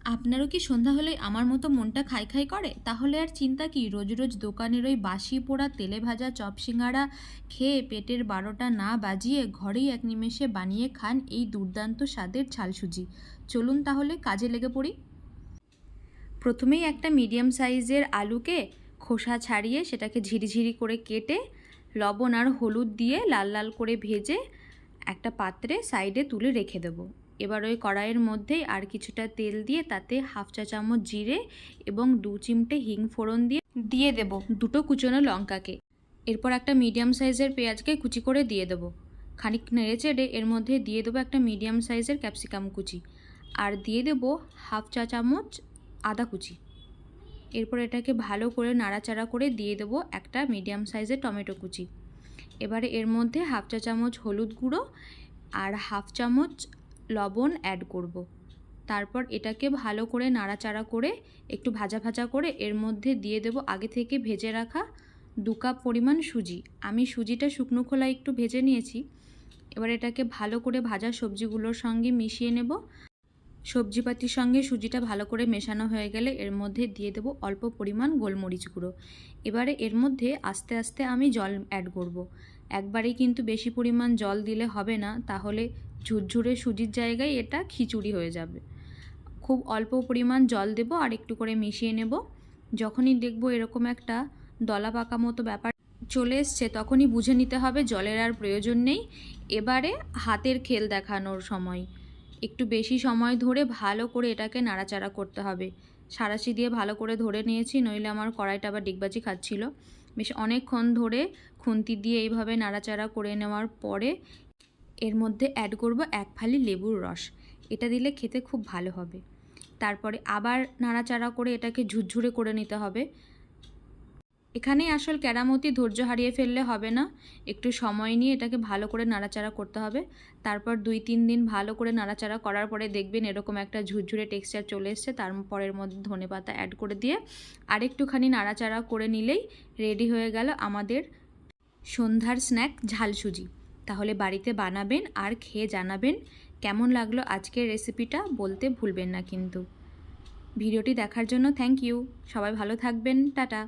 আপনারও কি সন্ধ্যা হলেই আমার মতো মনটা খাই খাই করে? তাহলে আর চিন্তা কি? রোজ রোজ দোকানের ওই বাসি পোড়া তেলে ভাজা চপ সিঙাড়া খেয়ে পেটের ১২টা না বাজিয়ে ঘরেই এক নিমেষে বানিয়ে খান এই দুর্দান্ত স্বাদের ঝালসুজি। চলুন তাহলে কাজে লেগে পড়ি। প্রথমেই একটা মিডিয়াম সাইজের আলুকে খোসা ছাড়িয়ে সেটাকে ঝিরিঝিরি করে কেটে লবণ আর হলুদ দিয়ে লাল লাল করে ভেজে একটা পাত্রে সাইডে তুলে রেখে দেবো। এবার ওই কড়াইয়ের মধ্যেই আর কিছুটা তেল দিয়ে তাতে 1/2 চা চামচ জিরে এবং 2 চিমটে হিং ফোড়ন দিয়ে দিয়ে দেবো দুটো কুচনো লঙ্কাকে। এরপর একটা মিডিয়াম সাইজের পেঁয়াজকে কুচি করে দিয়ে দেবো। খানিক নেড়ে চেড়ে এর মধ্যে দিয়ে দেবো একটা মিডিয়াম সাইজের ক্যাপসিকাম কুচি আর দিয়ে দেবো 1/2 চা চামচ আদা কুচি। এরপর এটাকে ভালো করে নাড়াচাড়া করে দিয়ে দেবো একটা মিডিয়াম সাইজের টমেটো কুচি। এবারে এর মধ্যে 1/2 চা চামচ হলুদ গুঁড়ো আর 1/2 চামচ লবণ অ্যাড করব। তারপর এটাকে ভালো করে নাড়াচাড়া করে একটু ভাজা ভাজা করে এর মধ্যে দিয়ে দেব আগে থেকে ভেজে রাখা 2 কাপ পরিমাণ সুজি। আমি সুজিটা শুকনো খোলায় একটু ভেজে নিয়েছি। এবার এটাকে ভালো করে ভাজা সবজিগুলোর সঙ্গে মিশিয়ে নেব। সবজিপাতির সঙ্গে সুজিটা ভালো করে মেশানো হয়ে গেলে এর মধ্যে দিয়ে দেবো অল্প পরিমাণ গোলমরিচ গুঁড়ো। এবারে এর মধ্যে আস্তে আস্তে আমি জল অ্যাড করব। একবারেই কিন্তু বেশি পরিমাণ জল দিলে হবে না, তাহলে ঝুরঝুরে সুজির জায়গায় এটা খিচুড়ি হয়ে যাবে। খুব অল্প পরিমাণ জল দেব আর একটু করে মিশিয়ে নেব। যখনই দেখব এরকম একটা দলা পাকা মতো ব্যাপার চলে এসছে তখনই বুঝে নিতে হবে জলের আর প্রয়োজন নেই। এবারে হাতের খেল দেখানোর সময়। একটু বেশি সময় ধরে ভালো করে এটাকে নাড়াচাড়া করতে হবে। সাঁড়াশি দিয়ে ভালো করে ধরে নিয়েছি, নইলে আমার কড়াইটা আবার ডিগবাজি খাচ্ছিল। বেশ অনেকক্ষণ ধরে খুন্তি দিয়ে এইভাবে নাড়াচাড়া করে নেওয়ার পরে এর মধ্যে অ্যাড করব 1 ফালি লেবুর রস। এটা দিলে খেতে খুব ভালো হবে। তারপরে আবার নাড়াচাড়া করে এটাকে ঝুরঝুরে করে নিতে হবে। এখানেই আসল কেরামতি, ধৈর্য হারিয়ে ফেললে হবে না, একটু সময় নিয়ে এটাকে ভালো করে নাড়াচাড়া করতে হবে। তারপর 2-3 দিন ভালো করে নাড়াচাড়া করার পরে দেখবেন এরকম একটা ঝুরঝুরে টেক্সচার চলে এসছে। তারপরের মধ্যে ধনেপাতা অ্যাড করে দিয়ে আরেকটুখানি নাড়াচাড়া করে নিলেই রেডি হয়ে গেল আমাদের সন্ধ্যার স্ন্যাক ঝালসুজি। তাহলে বাড়িতে বানাবেন আর খেয়ে জানাবেন কেমন লাগলো আজকের রেসিপিটা, বলতে ভুলবেন না কিন্তু। ভিডিওটি দেখার জন্য থ্যাংক ইউ। সবাই ভালো থাকবেন, টাটা।